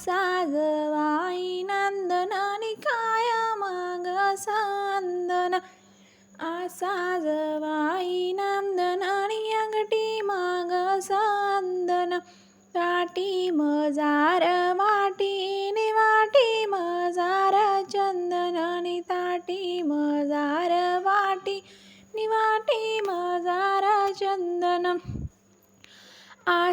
साजवाई नंदनानी काया माग सांदन साजवाई नंदनानी अंगठी माग सांदन काठी मजार वाटी वाटी मजार चंदनानी ताटी मजार वाटी वाटी मजार चंदन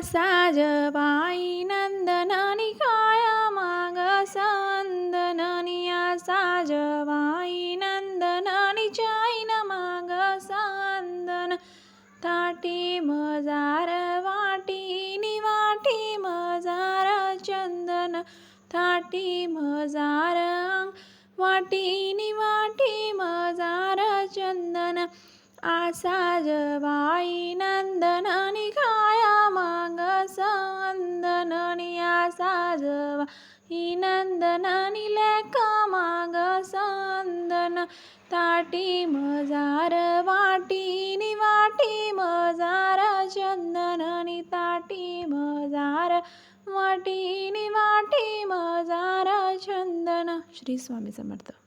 साजवाई नंदनानी काया माग सांदनानी साजवाई नंदनानी चाईन माग सांदन ताटी मजार वाटी वाटी मजार चंदन ताटी मजार वाटी वाटी मजार चंदन साजवाई नंदनानी काया माग सांदनानी साजवाई नंदनानी लेक माग सांदन ताटी मजार वाटी वाटी मजार चंदनानी ताटी मजार वाटी वाटी मजार चंदन. श्री स्वामी समर्थ.